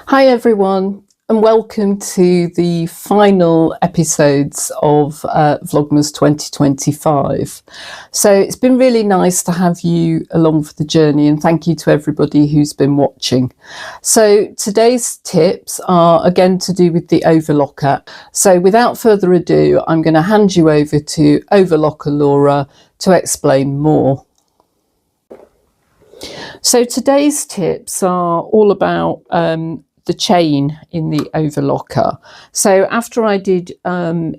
Hi everyone, and welcome to the final episodes of Vlogmas 2025. So it's been really nice to have you along for the journey, and thank you to everybody who's been watching. So today's tips are again to do with the Overlocker. So without further ado, I'm going to hand you over to Overlocker Laura to explain more. So today's tips are all about the chain in the Overlocker. So after I did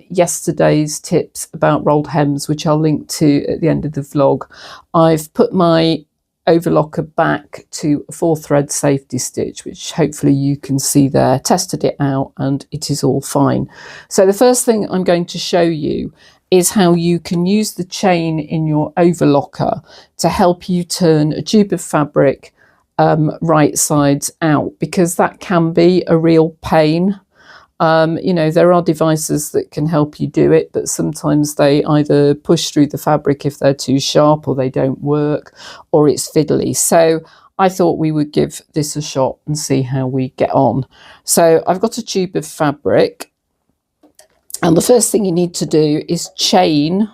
yesterday's tips about rolled hems, which I'll link to at the end of the vlog, I've put my Overlocker back to a 4-thread safety stitch, which hopefully you can see there. Tested it out and it is all fine. So the first thing I'm going to show you is how you can use the chain in your Overlocker to help you turn a tube of fabric right sides out, because that can be a real pain. You know, there are devices that can help you do it, but sometimes they either push through the fabric if they're too sharp, or they don't work, or it's fiddly. So I thought we would give this a shot and see how we get on. So I've got a tube of fabric, and the first thing you need to do is chain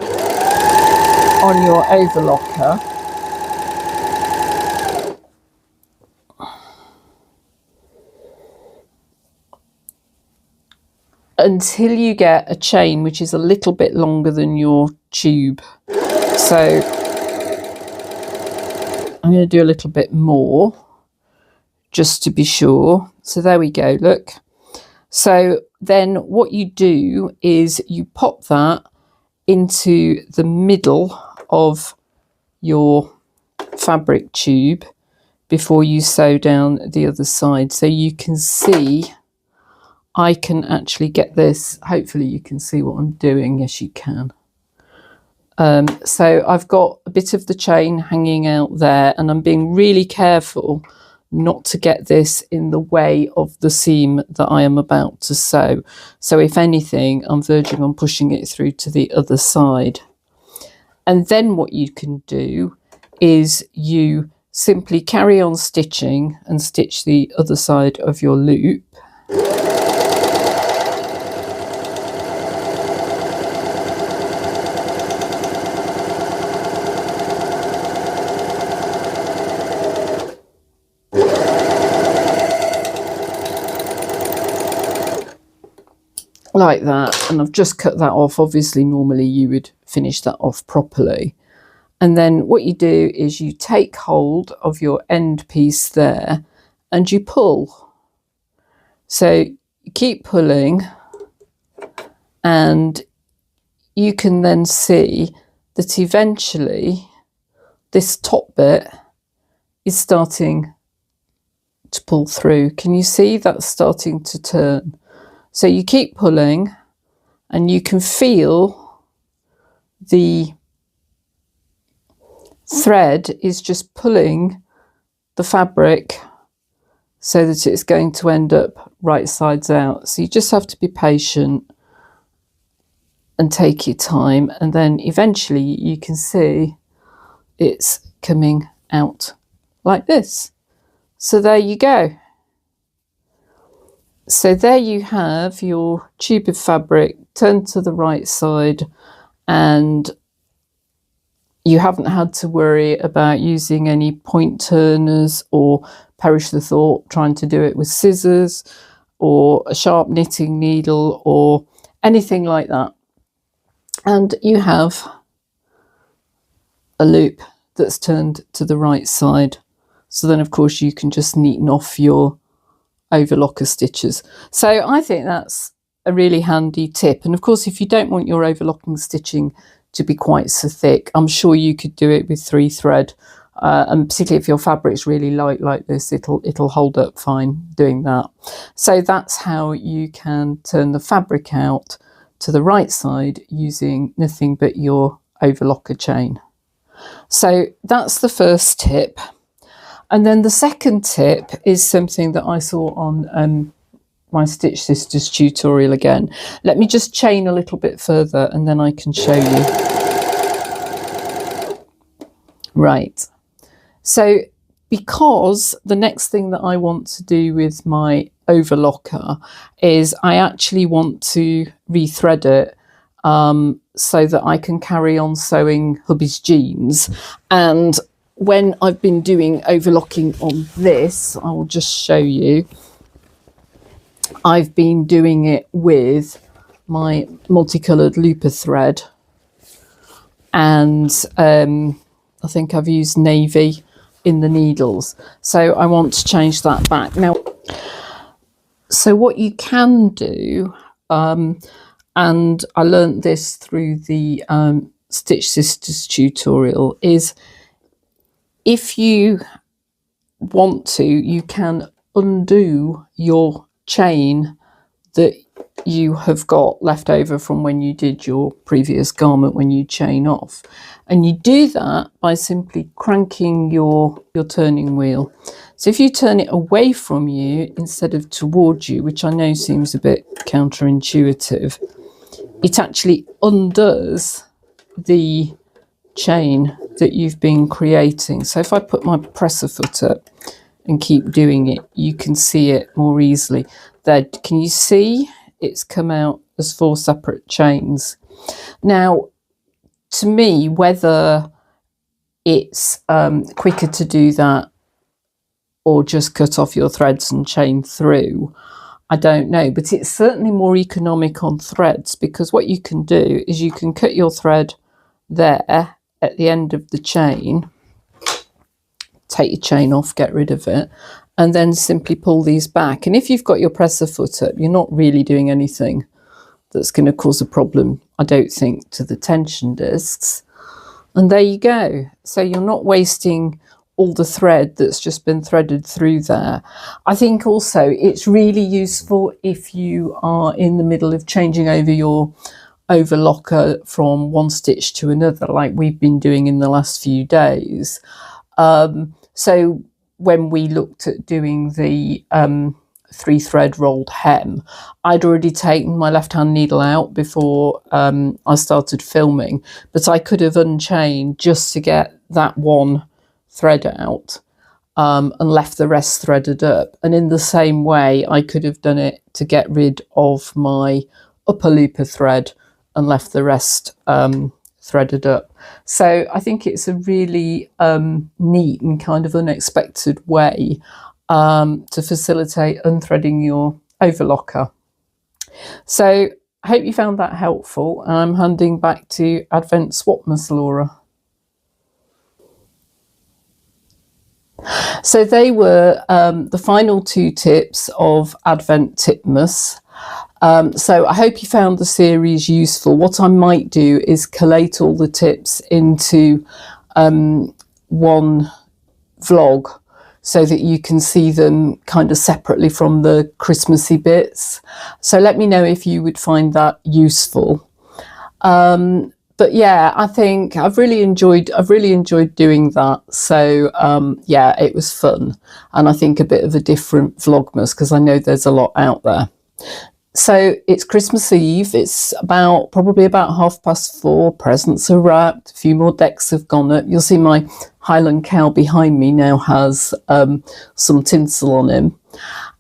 on your Overlocker until you get a chain which is a little bit longer than your tube. So I'm going to do a little bit more just to be sure. So there we go, look. So then what you do is you pop that into the middle of your fabric tube before you sew down the other side. So you can see I can actually get this. Hopefully you can see what I'm doing. Yes, you can. So I've got a bit of the chain hanging out there, and I'm being really careful not to get this in the way of the seam that I am about to sew. So if anything, I'm verging on pushing it through to the other side. And then what you can do is you simply carry on stitching and stitch the other side of your loop. Like that, and I've just cut that off. Obviously normally you would finish that off properly, and then what you do is you take hold of your end piece there and you pull. So you keep pulling, and you can then see that eventually this top bit is starting to pull through. Can you see that's starting to turn? So you keep pulling, and you can feel the thread is just pulling the fabric so that it's going to end up right sides out. So you just have to be patient and take your time, and then eventually you can see it's coming out like this. So there you go. So there you have your tube of fabric turned to the right side, and you haven't had to worry about using any point turners or perish the thought trying to do it with scissors or a sharp knitting needle or anything like that. And you have a loop that's turned to the right side. So then of course you can just neaten off your Overlocker stitches. So I think that's a really handy tip. And of course, if you don't want your overlocking stitching to be quite so thick, I'm sure you could do it with 3-thread, and particularly if your fabric's really light like this, it'll hold up fine doing that. So that's how you can turn the fabric out to the right side using nothing but your Overlocker chain. So that's the first tip. And then the second tip is something that I saw on my Stitch Sisters tutorial again. Let me just chain a little bit further and then I can show you. Right. So because the next thing that I want to do with my overlocker is I actually want to rethread it so that I can carry on sewing hubby's jeans. And when I've been doing overlocking on this, I will just show you. I've been doing it with my multicoloured looper thread, and I think I've used navy in the needles, so I want to change that back now. So what you can do, and I learnt this through the Stitch Sisters tutorial, is if you want to, you can undo your chain that you have got left over from when you did your previous garment when you chain off, and you do that by simply cranking your turning wheel. So if you turn it away from you instead of towards you, which I know seems a bit counterintuitive, it actually undoes the chain that you've been creating. So if I put my presser foot up and keep doing it, you can see it more easily. There, can you see? It's come out as 4 separate chains. Now, to me, whether it's quicker to do that or just cut off your threads and chain through, I don't know, but it's certainly more economic on threads, because what you can do is you can cut your thread there at the end of the chain, take your chain off, get rid of it, and then simply pull these back. And if you've got your presser foot up, you're not really doing anything that's going to cause a problem, I don't think, to the tension discs. And there you go. So you're not wasting all the thread that's just been threaded through there. I think also it's really useful if you are in the middle of changing over your overlocker from one stitch to another, like we've been doing in the last few days. So when we looked at doing the 3-thread rolled hem, I'd already taken my left hand needle out before I started filming, but I could have unchained just to get that one thread out and left the rest threaded up. And in the same way, I could have done it to get rid of my upper looper thread and left the rest threaded up. So I think it's a really neat and kind of unexpected way to facilitate unthreading your overlocker. So I hope you found that helpful. I'm handing back to Advent Swapmas, Laura. So they were the final 2 tips of Advent Tipmas. So I hope you found the series useful. What I might do is collate all the tips into one vlog so that you can see them kind of separately from the Christmassy bits. So let me know if you would find that useful. But yeah, I think I've really enjoyed doing that. So yeah, it was fun, and I think a bit of a different Vlogmas, because I know there's a lot out there. So it's Christmas Eve. It's probably about 4:30. Presents are wrapped. A few more decks have gone up. You'll see my Highland cow behind me now has some tinsel on him.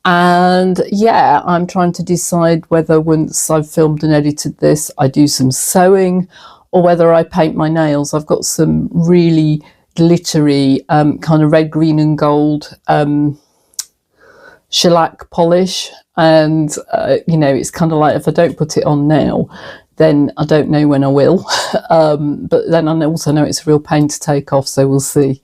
And yeah, I'm trying to decide whether once I've filmed and edited this, I do some sewing or whether I paint my nails. I've got some really glittery kind of red, green and gold shellac polish. And, you know, it's kind of like if I don't put it on now, then I don't know when I will. But then I also know it's a real pain to take off, so we'll see.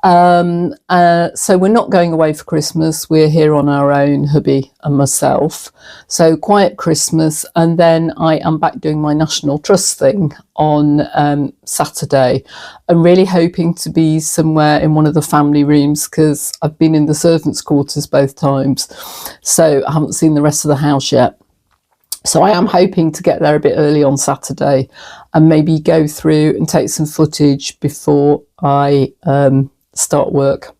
So we're not going away for Christmas. We're here on our own, hubby and myself. So quiet Christmas, and then I am back doing my National Trust thing on Saturday. I'm really hoping to be somewhere in one of the family rooms, because I've been in the servants' quarters both times, so I haven't seen the rest of the house yet. So I am hoping to get there a bit early on Saturday and maybe go through and take some footage before I start work.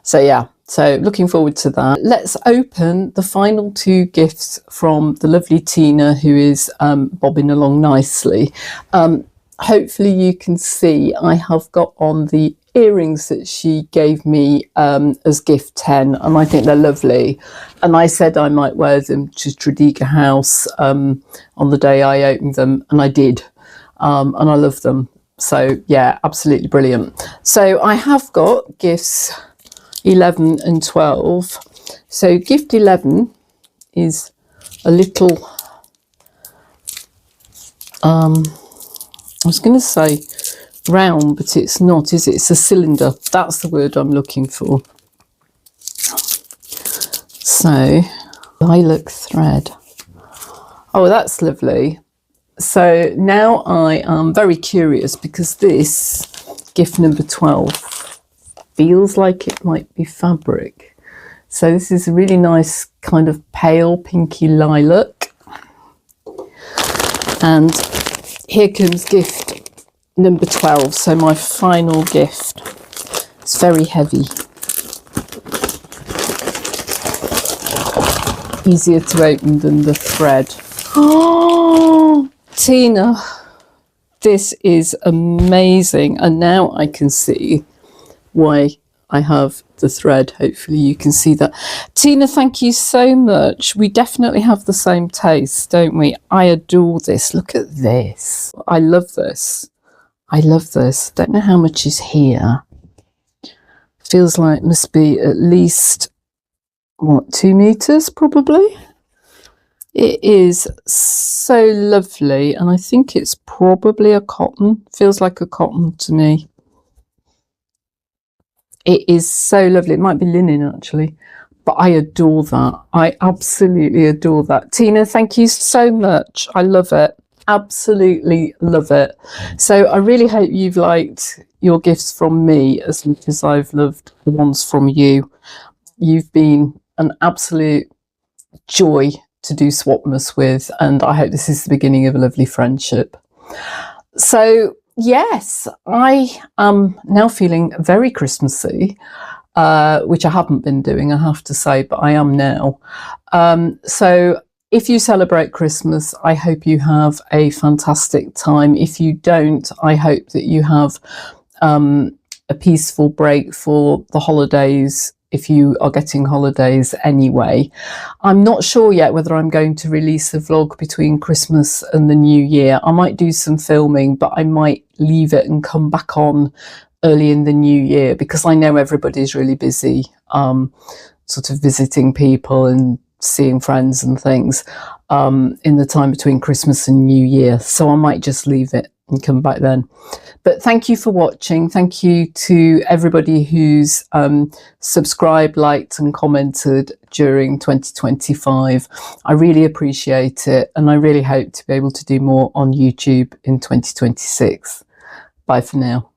So yeah, so looking forward to that. Let's open the final 2 gifts from the lovely Tina, who is bobbing along nicely. Hopefully you can see I have got on the earrings that she gave me as gift 10, and I think they're lovely, and I said I might wear them to Tredegar House on the day I opened them, and I did, and I love them. So yeah, absolutely brilliant. So I have got gifts 11 and 12. So gift 11 is a little I was going to say round, but it's not, is it? It's a cylinder. That's the word I'm looking for. So lilac thread. Oh, that's lovely. So now I am very curious, because this gift number 12 feels like it might be fabric. So this is a really nice kind of pale pinky lilac. And here comes gift number 12. So my final gift. It's very heavy. Easier to open than the thread. Oh, Tina, this is amazing. And now I can see why I have the thread. Hopefully you can see that. Tina, thank you so much. We definitely have the same taste, don't we? I adore this. Look at this. I love this. I love this. Don't know how much is here. Feels like it must be at least, what, 2 meters probably? It is so lovely, and I think it's probably a cotton. Feels like a cotton to me. It is so lovely. It might be linen actually, but I adore that. I absolutely adore that. Tina, thank you so much. I love it. Absolutely love it. So I really hope you've liked your gifts from me as much as I've loved the ones from you. You've been an absolute joy to do Swapmas with, and I hope this is the beginning of a lovely friendship. So yes, I am now feeling very Christmassy, which I haven't been doing, I have to say, but I am now. So if you celebrate Christmas, I hope you have a fantastic time. If you don't, I hope that you have a peaceful break for the holidays, if you are getting holidays anyway. I'm not sure yet whether I'm going to release a vlog between Christmas and the New Year. I might do some filming, but I might leave it and come back on early in the New Year, because I know everybody's really busy, sort of visiting people and seeing friends and things in the time between Christmas and New Year. So I might just leave it and come back then. But thank you for watching. Thank you to everybody who's subscribed, liked and commented during 2025. I really appreciate it, and I really hope to be able to do more on YouTube in 2026. Bye for now.